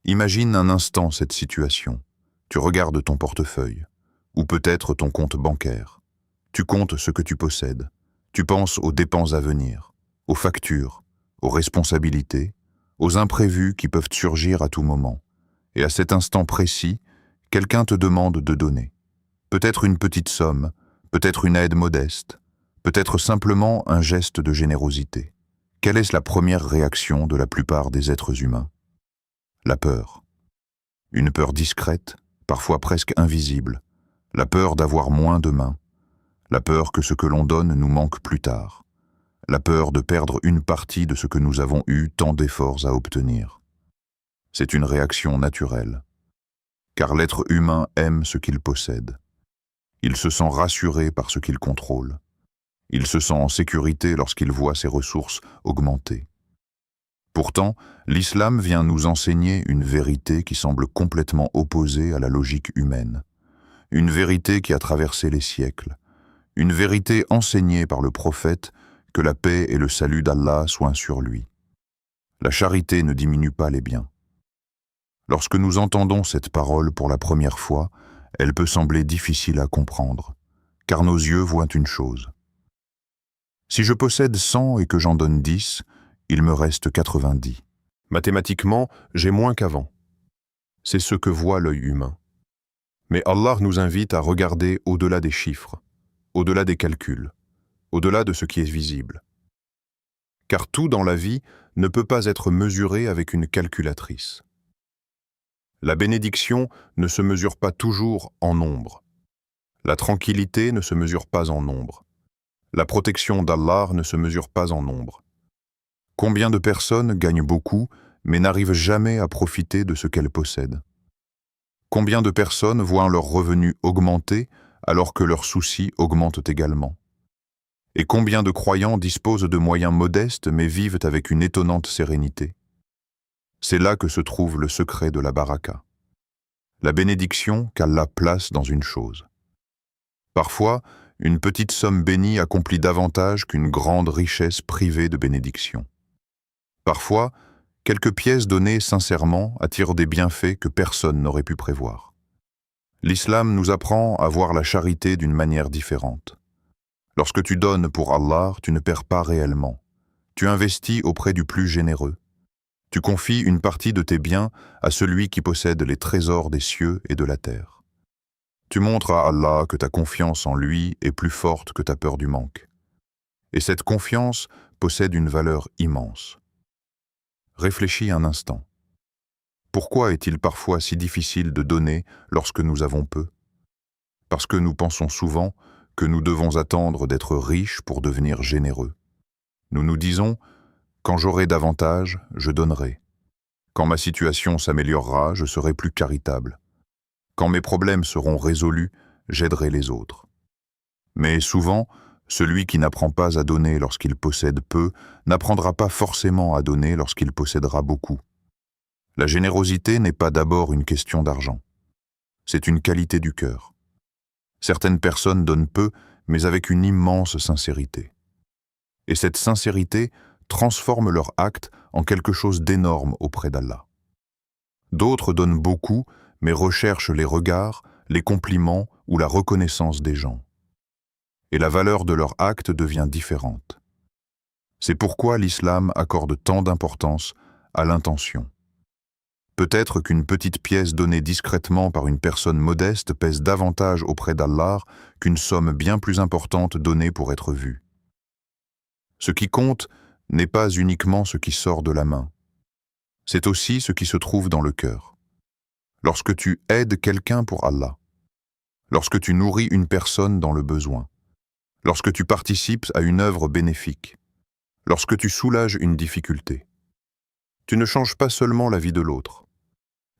Imagine un instant cette situation. Tu regardes ton portefeuille, ou peut-être ton compte bancaire. Tu comptes ce que tu possèdes. Tu penses aux dépenses à venir, aux factures, aux responsabilités, aux imprévus qui peuvent surgir à tout moment. Et à cet instant précis, quelqu'un te demande de donner. Peut-être une petite somme, peut-être une aide modeste, peut-être simplement un geste de générosité. Quelle est la première réaction de la plupart des êtres humains? La peur. Une peur discrète, parfois presque invisible. La peur d'avoir moins de mains. La peur que ce que l'on donne nous manque plus tard. La peur de perdre une partie de ce que nous avons eu tant d'efforts à obtenir. C'est une réaction naturelle. Car l'être humain aime ce qu'il possède. Il se sent rassuré par ce qu'il contrôle. Il se sent en sécurité lorsqu'il voit ses ressources augmenter. Pourtant, l'islam vient nous enseigner une vérité qui semble complètement opposée à la logique humaine. Une vérité qui a traversé les siècles. Une vérité enseignée par le prophète que la paix et le salut d'Allah soient sur lui. La charité ne diminue pas les biens. Lorsque nous entendons cette parole pour la première fois, elle peut sembler difficile à comprendre, car nos yeux voient une chose. Si je possède 100 et que j'en donne 10, il me reste 90. Mathématiquement, j'ai moins qu'avant. C'est ce que voit l'œil humain. Mais Allah nous invite à regarder au-delà des chiffres, au-delà des calculs, au-delà de ce qui est visible. Car tout dans la vie ne peut pas être mesuré avec une calculatrice. La bénédiction ne se mesure pas toujours en nombre. La tranquillité ne se mesure pas en nombre. La protection d'Allah ne se mesure pas en nombre. Combien de personnes gagnent beaucoup, mais n'arrivent jamais à profiter de ce qu'elles possèdent? Combien de personnes voient leurs revenus augmenter alors que leurs soucis augmentent également? Et combien de croyants disposent de moyens modestes mais vivent avec une étonnante sérénité? C'est là que se trouve le secret de la baraka. La bénédiction qu'Allah place dans une chose. Parfois, une petite somme bénie accomplit davantage qu'une grande richesse privée de bénédiction. Parfois, quelques pièces données sincèrement attirent des bienfaits que personne n'aurait pu prévoir. L'islam nous apprend à voir la charité d'une manière différente. Lorsque tu donnes pour Allah, tu ne perds pas réellement. Tu investis auprès du plus généreux. Tu confies une partie de tes biens à celui qui possède les trésors des cieux et de la terre. Tu montres à Allah que ta confiance en lui est plus forte que ta peur du manque. Et cette confiance possède une valeur immense. Réfléchis un instant. Pourquoi est-il parfois si difficile de donner lorsque nous avons peu? Parce que nous pensons souvent que nous devons attendre d'être riches pour devenir généreux. Nous nous disons « Quand j'aurai davantage, je donnerai. Quand ma situation s'améliorera, je serai plus charitable. Quand mes problèmes seront résolus, j'aiderai les autres. » Mais souvent, celui qui n'apprend pas à donner lorsqu'il possède peu n'apprendra pas forcément à donner lorsqu'il possédera beaucoup. La générosité n'est pas d'abord une question d'argent. C'est une qualité du cœur. Certaines personnes donnent peu, mais avec une immense sincérité. Et cette sincérité transforme leur acte en quelque chose d'énorme auprès d'Allah. D'autres donnent beaucoup, mais recherchent les regards, les compliments ou la reconnaissance des gens. Et la valeur de leur acte devient différente. C'est pourquoi l'islam accorde tant d'importance à l'intention. Peut-être qu'une petite pièce donnée discrètement par une personne modeste pèse davantage auprès d'Allah qu'une somme bien plus importante donnée pour être vue. Ce qui compte n'est pas uniquement ce qui sort de la main. C'est aussi ce qui se trouve dans le cœur. Lorsque tu aides quelqu'un pour Allah, lorsque tu nourris une personne dans le besoin, lorsque tu participes à une œuvre bénéfique, lorsque tu soulages une difficulté, tu ne changes pas seulement la vie de l'autre,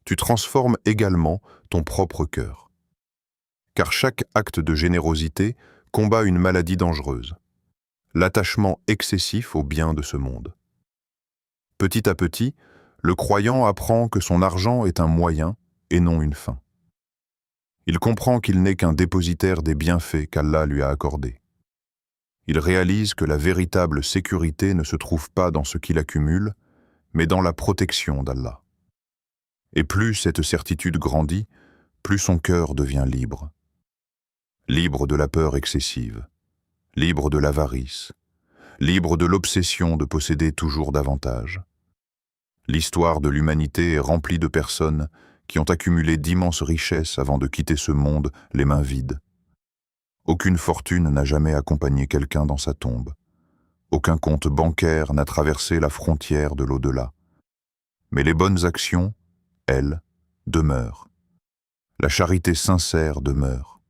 tu transformes également ton propre cœur. Car chaque acte de générosité combat une maladie dangereuse, l'attachement excessif aux biens de ce monde. Petit à petit, le croyant apprend que son argent est un moyen et non une fin. Il comprend qu'il n'est qu'un dépositaire des bienfaits qu'Allah lui a accordés. Il réalise que la véritable sécurité ne se trouve pas dans ce qu'il accumule, mais dans la protection d'Allah. Et plus cette certitude grandit, plus son cœur devient libre. Libre de la peur excessive, libre de l'avarice, libre de l'obsession de posséder toujours davantage. L'histoire de l'humanité est remplie de personnes qui ont accumulé d'immenses richesses avant de quitter ce monde les mains vides. Aucune fortune n'a jamais accompagné quelqu'un dans sa tombe. Aucun compte bancaire n'a traversé la frontière de l'au-delà. Mais les bonnes actions, elles, demeurent. La charité sincère demeure.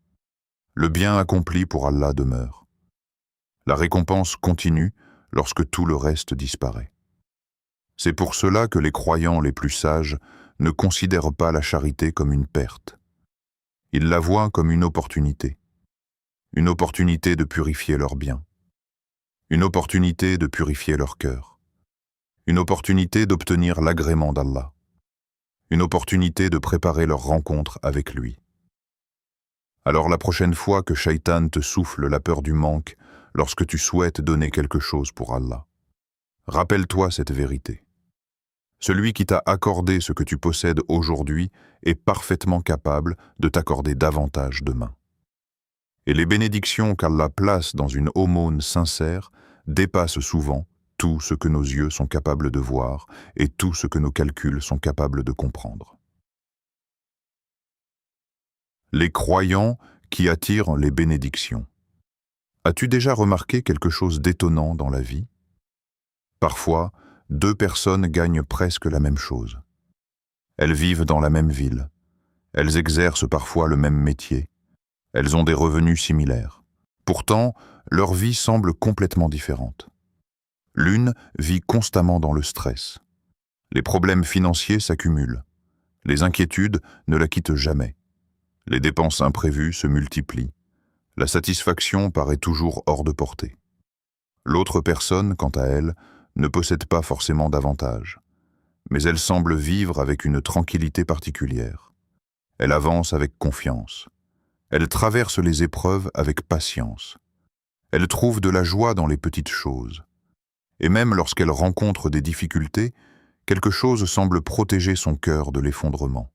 Le bien accompli pour Allah demeure. La récompense continue lorsque tout le reste disparaît. C'est pour cela que les croyants les plus sages ne considèrent pas la charité comme une perte. Ils la voient comme une opportunité de purifier leurs biens, une opportunité de purifier leur cœur, une opportunité d'obtenir l'agrément d'Allah, une opportunité de préparer leur rencontre avec lui. Alors la prochaine fois que Shaitan te souffle la peur du manque lorsque tu souhaites donner quelque chose pour Allah, rappelle-toi cette vérité. Celui qui t'a accordé ce que tu possèdes aujourd'hui est parfaitement capable de t'accorder davantage demain. Et les bénédictions qu'Allah place dans une aumône sincère dépassent souvent tout ce que nos yeux sont capables de voir et tout ce que nos calculs sont capables de comprendre. Les croyants qui attirent les bénédictions. As-tu déjà remarqué quelque chose d'étonnant dans la vie? Parfois, deux personnes gagnent presque la même chose. Elles vivent dans la même ville. Elles exercent parfois le même métier. Elles ont des revenus similaires. Pourtant, leur vie semble complètement différente. L'une vit constamment dans le stress. Les problèmes financiers s'accumulent. Les inquiétudes ne la quittent jamais. Les dépenses imprévues se multiplient. La satisfaction paraît toujours hors de portée. L'autre personne, quant à elle, ne possède pas forcément d'avantages, mais elle semble vivre avec une tranquillité particulière. Elle avance avec confiance. Elle traverse les épreuves avec patience. Elle trouve de la joie dans les petites choses. Et même lorsqu'elle rencontre des difficultés, quelque chose semble protéger son cœur de l'effondrement.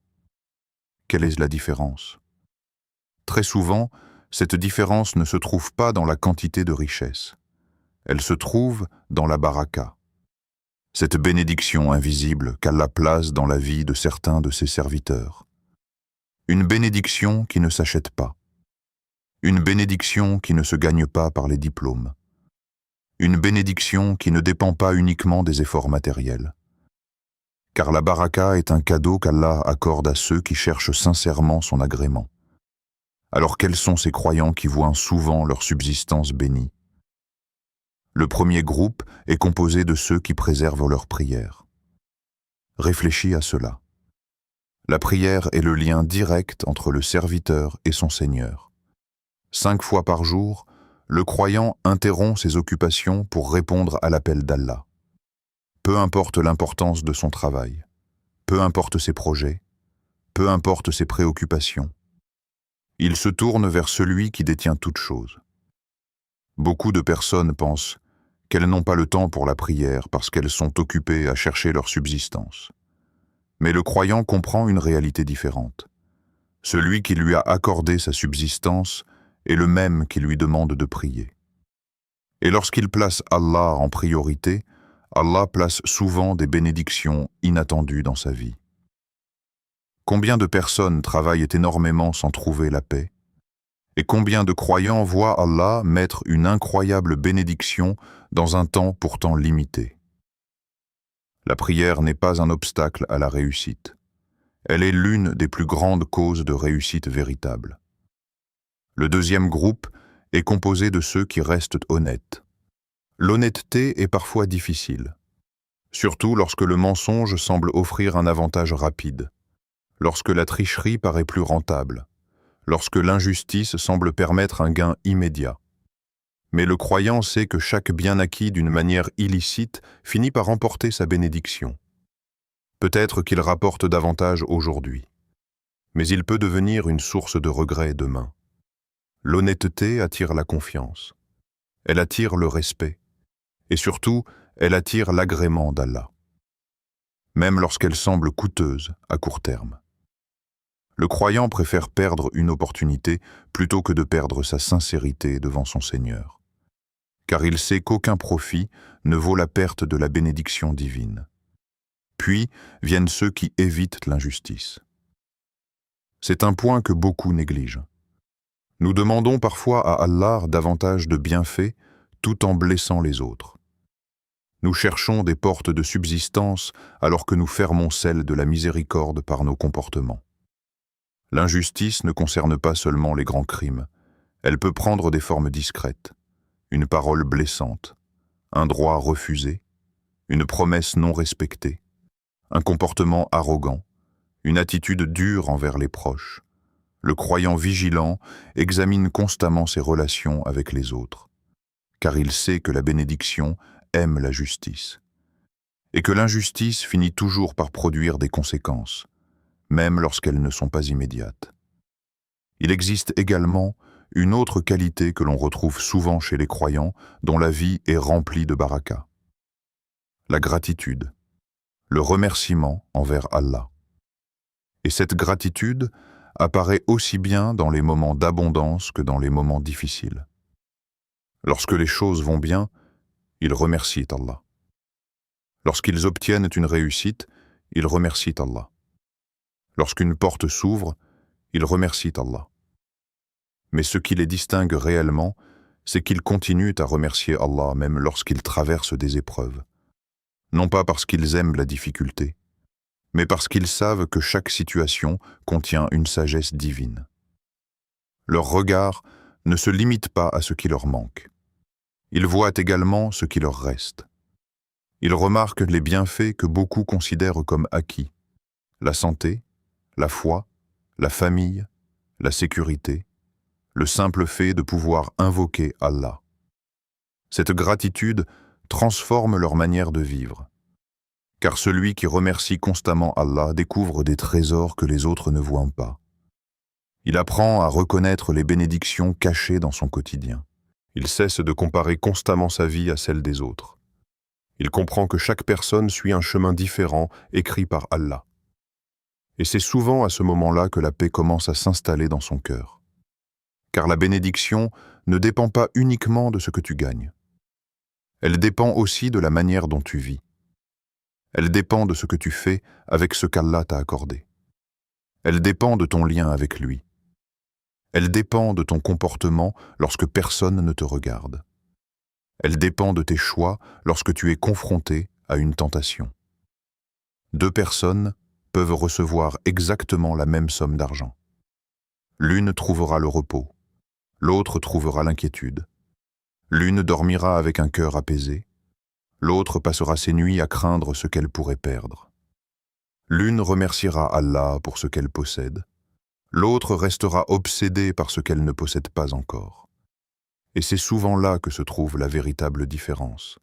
Quelle est la différence? Très souvent, cette différence ne se trouve pas dans la quantité de richesse. Elle se trouve dans la baraka, cette bénédiction invisible qu'Allah place dans la vie de certains de ses serviteurs. Une bénédiction qui ne s'achète pas. Une bénédiction qui ne se gagne pas par les diplômes. Une bénédiction qui ne dépend pas uniquement des efforts matériels. Car la baraka est un cadeau qu'Allah accorde à ceux qui cherchent sincèrement son agrément. Alors quels sont ces croyants qui voient souvent leur subsistance bénie? Le premier groupe est composé de ceux qui préservent leurs prières. Réfléchis à cela. La prière est le lien direct entre le serviteur et son Seigneur. 5 fois par jour, le croyant interrompt ses occupations pour répondre à l'appel d'Allah. Peu importe l'importance de son travail, peu importe ses projets, peu importe ses préoccupations, il se tourne vers celui qui détient toutes choses. Beaucoup de personnes pensent qu'elles n'ont pas le temps pour la prière parce qu'elles sont occupées à chercher leur subsistance. Mais le croyant comprend une réalité différente. Celui qui lui a accordé sa subsistance est le même qui lui demande de prier. Et lorsqu'il place Allah en priorité, Allah place souvent des bénédictions inattendues dans sa vie. Combien de personnes travaillent énormément sans trouver la paix? Et combien de croyants voient Allah mettre une incroyable bénédiction dans un temps pourtant limité? La prière n'est pas un obstacle à la réussite. Elle est l'une des plus grandes causes de réussite véritable. Le deuxième groupe est composé de ceux qui restent honnêtes. L'honnêteté est parfois difficile, surtout lorsque le mensonge semble offrir un avantage rapide, lorsque la tricherie paraît plus rentable, lorsque l'injustice semble permettre un gain immédiat. Mais le croyant sait que chaque bien acquis d'une manière illicite finit par emporter sa bénédiction. Peut-être qu'il rapporte davantage aujourd'hui, mais il peut devenir une source de regret demain. L'honnêteté attire la confiance, elle attire le respect, et surtout, elle attire l'agrément d'Allah, même lorsqu'elle semble coûteuse à court terme. Le croyant préfère perdre une opportunité plutôt que de perdre sa sincérité devant son Seigneur, car il sait qu'aucun profit ne vaut la perte de la bénédiction divine. Puis viennent ceux qui évitent l'injustice. C'est un point que beaucoup négligent. Nous demandons parfois à Allah davantage de bienfaits tout en blessant les autres. Nous cherchons des portes de subsistance alors que nous fermons celles de la miséricorde par nos comportements. L'injustice ne concerne pas seulement les grands crimes, elle peut prendre des formes discrètes, une parole blessante, un droit refusé, une promesse non respectée, un comportement arrogant, une attitude dure envers les proches. Le croyant vigilant examine constamment ses relations avec les autres, car il sait que la bénédiction aime la justice, et que l'injustice finit toujours par produire des conséquences, même lorsqu'elles ne sont pas immédiates. Il existe également une autre qualité que l'on retrouve souvent chez les croyants dont la vie est remplie de baraka. La gratitude, le remerciement envers Allah. Et cette gratitude apparaît aussi bien dans les moments d'abondance que dans les moments difficiles. Lorsque les choses vont bien, ils remercient Allah. Lorsqu'ils obtiennent une réussite, ils remercient Allah. Lorsqu'une porte s'ouvre, ils remercient Allah. Mais ce qui les distingue réellement, c'est qu'ils continuent à remercier Allah même lorsqu'ils traversent des épreuves. Non pas parce qu'ils aiment la difficulté, mais parce qu'ils savent que chaque situation contient une sagesse divine. Leur regard ne se limite pas à ce qui leur manque. Ils voient également ce qui leur reste. Ils remarquent les bienfaits que beaucoup considèrent comme acquis: la santé, la foi, la famille, la sécurité, le simple fait de pouvoir invoquer Allah. Cette gratitude transforme leur manière de vivre, car celui qui remercie constamment Allah découvre des trésors que les autres ne voient pas. Il apprend à reconnaître les bénédictions cachées dans son quotidien. Il cesse de comparer constamment sa vie à celle des autres. Il comprend que chaque personne suit un chemin différent écrit par Allah. Et c'est souvent à ce moment-là que la paix commence à s'installer dans son cœur. Car la bénédiction ne dépend pas uniquement de ce que tu gagnes. Elle dépend aussi de la manière dont tu vis. Elle dépend de ce que tu fais avec ce qu'Allah t'a accordé. Elle dépend de ton lien avec lui. Elle dépend de ton comportement lorsque personne ne te regarde. Elle dépend de tes choix lorsque tu es confronté à une tentation. Deux personnes peuvent recevoir exactement la même somme d'argent. L'une trouvera le repos, l'autre trouvera l'inquiétude. L'une dormira avec un cœur apaisé, l'autre passera ses nuits à craindre ce qu'elle pourrait perdre. L'une remerciera Allah pour ce qu'elle possède, l'autre restera obsédée par ce qu'elle ne possède pas encore. Et c'est souvent là que se trouve la véritable différence.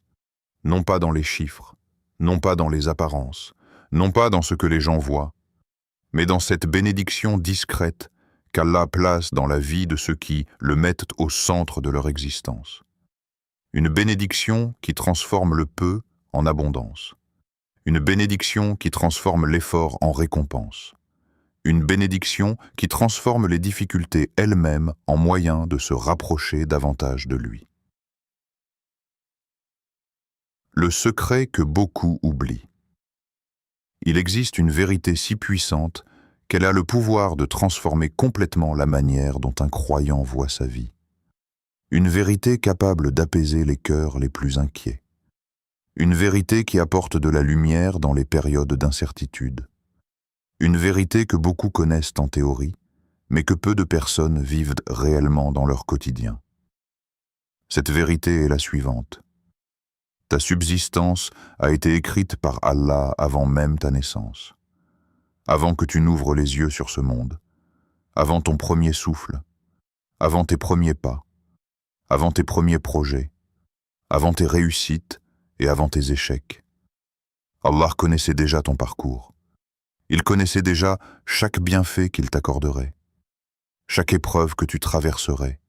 Non pas dans les chiffres, non pas dans les apparences, non pas dans ce que les gens voient, mais dans cette bénédiction discrète qu'Allah place dans la vie de ceux qui le mettent au centre de leur existence. Une bénédiction qui transforme le peu en abondance. Une bénédiction qui transforme l'effort en récompense. Une bénédiction qui transforme les difficultés elles-mêmes en moyen de se rapprocher davantage de lui. Le secret que beaucoup oublient. Il existe une vérité si puissante qu'elle a le pouvoir de transformer complètement la manière dont un croyant voit sa vie. Une vérité capable d'apaiser les cœurs les plus inquiets. Une vérité qui apporte de la lumière dans les périodes d'incertitude. Une vérité que beaucoup connaissent en théorie, mais que peu de personnes vivent réellement dans leur quotidien. Cette vérité est la suivante. Ta subsistance a été écrite par Allah avant même ta naissance, avant que tu n'ouvres les yeux sur ce monde, avant ton premier souffle, avant tes premiers pas, avant tes premiers projets, avant tes réussites et avant tes échecs. Allah connaissait déjà ton parcours. Il connaissait déjà chaque bienfait qu'il t'accorderait, chaque épreuve que tu traverserais,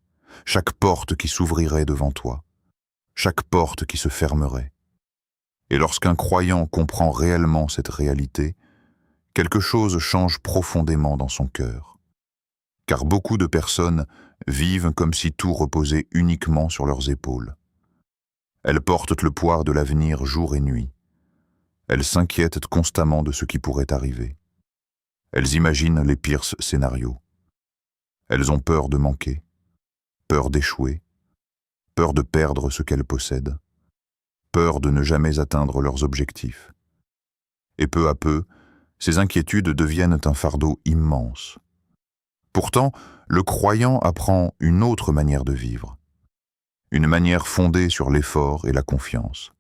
chaque porte qui s'ouvrirait devant toi, chaque porte qui se fermerait. Et lorsqu'un croyant comprend réellement cette réalité, quelque chose change profondément dans son cœur. Car beaucoup de personnes vivent comme si tout reposait uniquement sur leurs épaules. Elles portent le poids de l'avenir jour et nuit. Elles s'inquiètent constamment de ce qui pourrait arriver. Elles imaginent les pires scénarios. Elles ont peur de manquer, peur d'échouer, peur de perdre ce qu'elles possèdent, peur de ne jamais atteindre leurs objectifs. Et peu à peu, ces inquiétudes deviennent un fardeau immense. Pourtant, le croyant apprend une autre manière de vivre, une manière fondée sur l'effort et la confiance.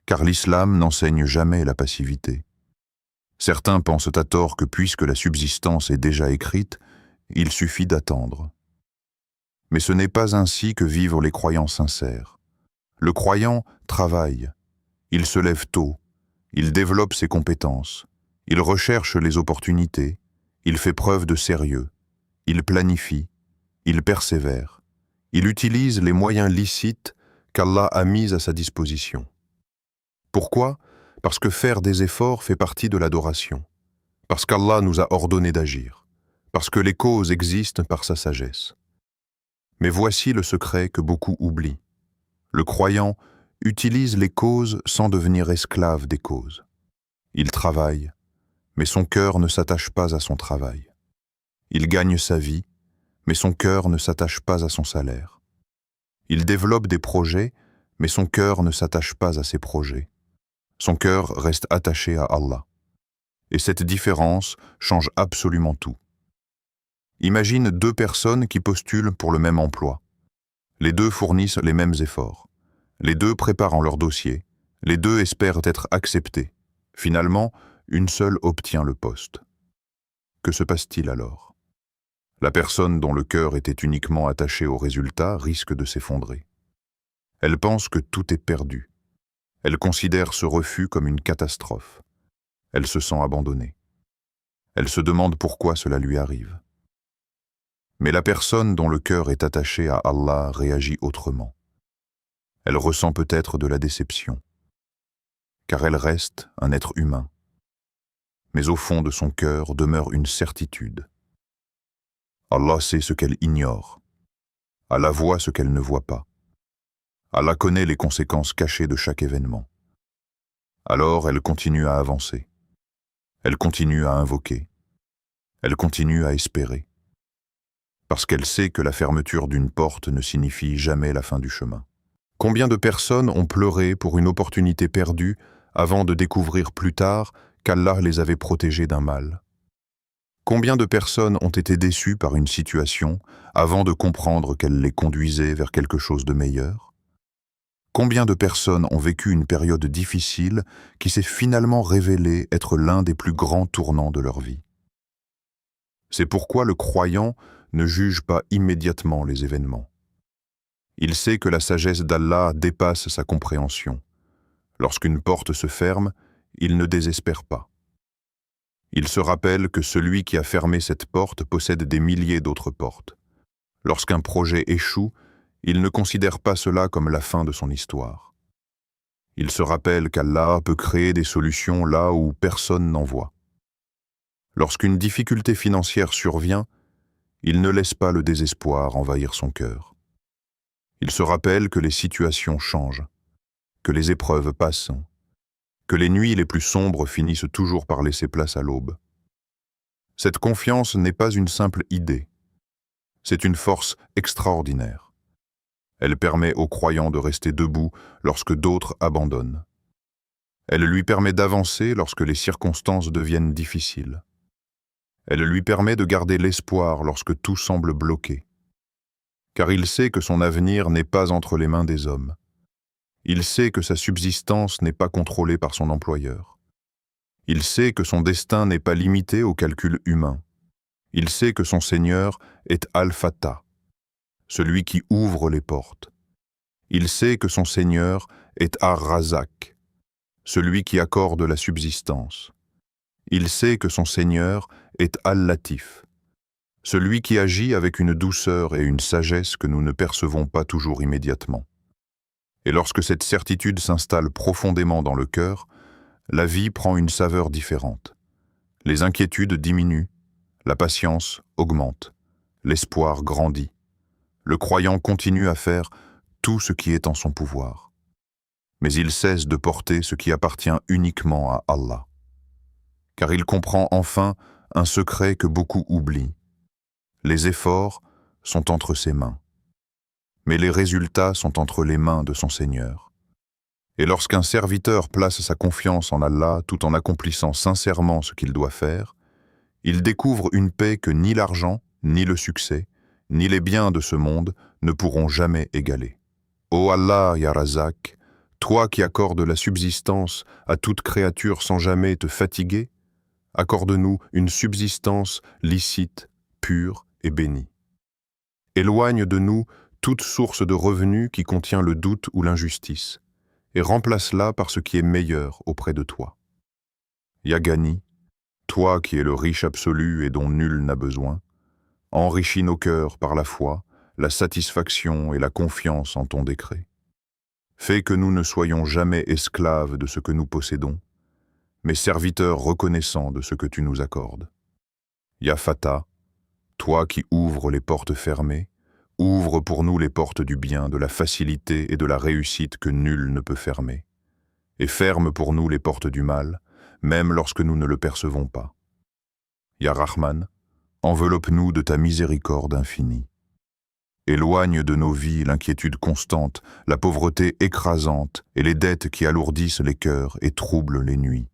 Car l'islam n'enseigne jamais la passivité. Certains pensent à tort que puisque la subsistance est déjà écrite, il suffit d'attendre. Mais ce n'est pas ainsi que vivent les croyants sincères. Le croyant travaille, il se lève tôt, il développe ses compétences, il recherche les opportunités, il fait preuve de sérieux, il planifie, il persévère, il utilise les moyens licites qu'Allah a mis à sa disposition. Pourquoi ? Parce que faire des efforts fait partie de l'adoration, parce qu'Allah nous a ordonné d'agir, parce que les causes existent par sa sagesse. Mais voici le secret que beaucoup oublient. Le croyant utilise les causes sans devenir esclave des causes. Il travaille, mais son cœur ne s'attache pas à son travail. Il gagne sa vie, mais son cœur ne s'attache pas à son salaire. Il développe des projets, mais son cœur ne s'attache pas à ses projets. Son cœur reste attaché à Allah. Et cette différence change absolument tout. Imagine deux personnes qui postulent pour le même emploi. Les deux fournissent les mêmes efforts. Les deux préparent leur dossier. Les deux espèrent être acceptés. Finalement, une seule obtient le poste. Que se passe-t-il alors ? La personne dont le cœur était uniquement attaché au résultat risque de s'effondrer. Elle pense que tout est perdu. Elle considère ce refus comme une catastrophe. Elle se sent abandonnée. Elle se demande pourquoi cela lui arrive. Mais la personne dont le cœur est attaché à Allah réagit autrement. Elle ressent peut-être de la déception. car elle reste un être humain. Mais au fond de son cœur demeure une certitude. Allah sait ce qu'elle ignore. Allah voit ce qu'elle ne voit pas. Allah connaît les conséquences cachées de chaque événement. Alors elle continue à avancer. Elle continue à invoquer. Elle continue à espérer. Parce qu'elle sait que la fermeture d'une porte ne signifie jamais la fin du chemin. Combien de personnes ont pleuré pour une opportunité perdue avant de découvrir plus tard qu'Allah les avait protégées d'un mal? Combien de personnes ont été déçues par une situation avant de comprendre qu'elle les conduisait vers quelque chose de meilleur? Combien de personnes ont vécu une période difficile qui s'est finalement révélée être l'un des plus grands tournants de leur vie? C'est pourquoi le croyant ne juge pas immédiatement les événements. Il sait que la sagesse d'Allah dépasse sa compréhension. Lorsqu'une porte se ferme, il ne désespère pas. Il se rappelle que celui qui a fermé cette porte possède des milliers d'autres portes. Lorsqu'un projet échoue, il ne considère pas cela comme la fin de son histoire. Il se rappelle qu'Allah peut créer des solutions là où personne n'en voit. Lorsqu'une difficulté financière survient, il ne laisse pas le désespoir envahir son cœur. Il se rappelle que les situations changent, que les épreuves passent, que les nuits les plus sombres finissent toujours par laisser place à l'aube. Cette confiance n'est pas une simple idée, c'est une force extraordinaire. Elle permet au croyant de rester debout lorsque d'autres abandonnent. Elle lui permet d'avancer lorsque les circonstances deviennent difficiles. Elle lui permet de garder l'espoir lorsque tout semble bloqué. Car il sait que son avenir n'est pas entre les mains des hommes. Il sait que sa subsistance n'est pas contrôlée par son employeur. Il sait que son destin n'est pas limité au calcul humain. Il sait que son Seigneur est Al-Fattah, celui qui ouvre les portes. Il sait que son Seigneur est Ar-Razak, celui qui accorde la subsistance. Il sait que son Seigneur est Al-Latif, celui qui agit avec une douceur et une sagesse que nous ne percevons pas toujours immédiatement. Et lorsque cette certitude s'installe profondément dans le cœur, la vie prend une saveur différente. Les inquiétudes diminuent, la patience augmente, l'espoir grandit. Le croyant continue à faire tout ce qui est en son pouvoir. Mais il cesse de porter ce qui appartient uniquement à Allah. Car il comprend enfin un secret que beaucoup oublient. Les efforts sont entre ses mains. Mais les résultats sont entre les mains de son Seigneur. Et lorsqu'un serviteur place sa confiance en Allah tout en accomplissant sincèrement ce qu'il doit faire, il découvre une paix que ni l'argent, ni le succès, ni les biens de ce monde ne pourront jamais égaler. Ô Allah, Ya Razak, toi qui accordes la subsistance à toute créature sans jamais te fatiguer, accorde-nous une subsistance licite, pure et bénie. Éloigne de nous toute source de revenus qui contient le doute ou l'injustice, et remplace-la par ce qui est meilleur auprès de toi. Ya Ghani, toi qui es le riche absolu et dont nul n'a besoin, enrichis nos cœurs par la foi, la satisfaction et la confiance en ton décret. Fais que nous ne soyons jamais esclaves de ce que nous possédons, mais serviteurs reconnaissants de ce que tu nous accordes. Ya Fattah, toi qui ouvres les portes fermées, ouvre pour nous les portes du bien, de la facilité et de la réussite que nul ne peut fermer. Et ferme pour nous les portes du mal, même lorsque nous ne le percevons pas. Ya Rahman, enveloppe-nous de ta miséricorde infinie. Éloigne de nos vies l'inquiétude constante, la pauvreté écrasante et les dettes qui alourdissent les cœurs et troublent les nuits.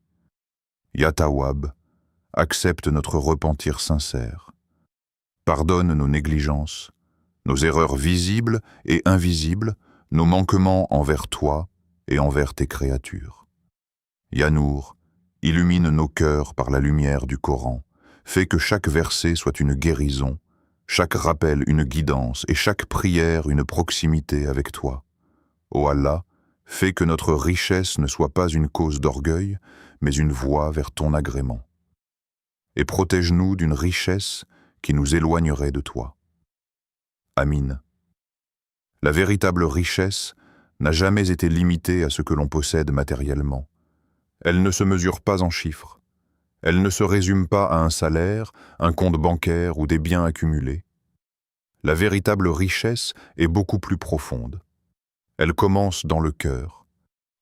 Ya Tawwab, accepte notre repentir sincère. Pardonne nos négligences, nos erreurs visibles et invisibles, nos manquements envers toi et envers tes créatures. Ya Nour, illumine nos cœurs par la lumière du Coran, fais que chaque verset soit une guérison, chaque rappel une guidance et chaque prière une proximité avec toi. Ô Allah, fais que notre richesse ne soit pas une cause d'orgueil, mais une voie vers ton agrément. Et protège-nous d'une richesse qui nous éloignerait de toi. Amin. La véritable richesse n'a jamais été limitée à ce que l'on possède matériellement, Elle ne se mesure pas en chiffres. Elle ne se résume pas à un salaire, un compte bancaire ou des biens accumulés. La véritable richesse est beaucoup plus profonde. Elle commence dans le cœur.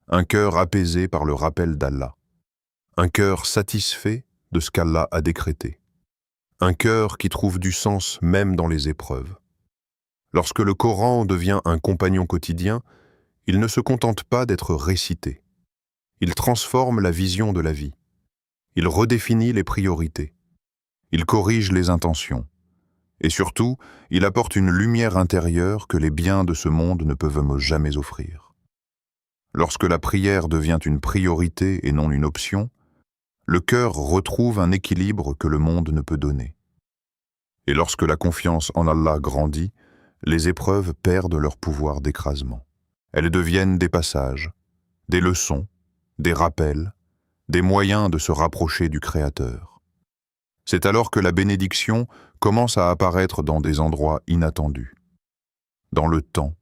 Un cœur apaisé par le rappel d'Allah. Un cœur satisfait de ce qu'Allah a décrété. Un cœur qui trouve du sens même dans les épreuves. Lorsque le Coran devient un compagnon quotidien, il ne se contente pas d'être récité. Il transforme la vision de la vie. Il redéfinit les priorités. Il corrige les intentions. Et surtout, il apporte une lumière intérieure que les biens de ce monde ne peuvent jamais offrir. Lorsque la prière devient une priorité et non une option, le cœur retrouve un équilibre que le monde ne peut donner. Et lorsque la confiance en Allah grandit, les épreuves perdent leur pouvoir d'écrasement. Elles deviennent des passages, des leçons, des rappels, des moyens de se rapprocher du Créateur. C'est alors que la bénédiction commence à apparaître dans des endroits inattendus. Dans le temps,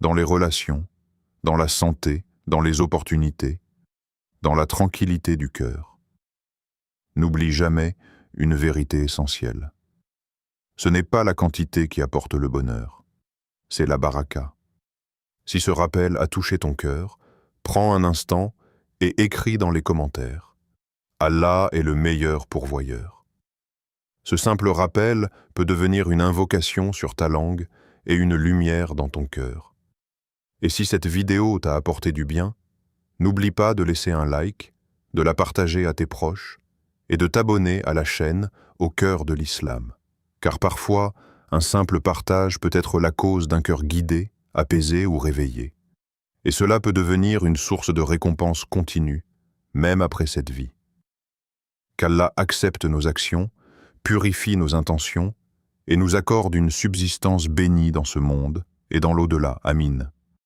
dans les relations, dans la santé, dans les opportunités, dans la tranquillité du cœur. N'oublie jamais une vérité essentielle. Ce n'est pas la quantité qui apporte le bonheur, c'est la baraka. Si ce rappel a touché ton cœur, prends un instant et écris dans les commentaires. Allah est le meilleur pourvoyeur. Ce simple rappel peut devenir une invocation sur ta langue et une lumière dans ton cœur. Et si cette vidéo t'a apporté du bien, n'oublie pas de laisser un like, de la partager à tes proches et de t'abonner à la chaîne Au cœur de l'Islam. Car parfois, un simple partage peut être la cause d'un cœur guidé, apaisé ou réveillé. Et cela peut devenir une source de récompense continue, même après cette vie. Qu'Allah accepte nos actions, purifie nos intentions et nous accorde une subsistance bénie dans ce monde et dans l'au-delà. Amin.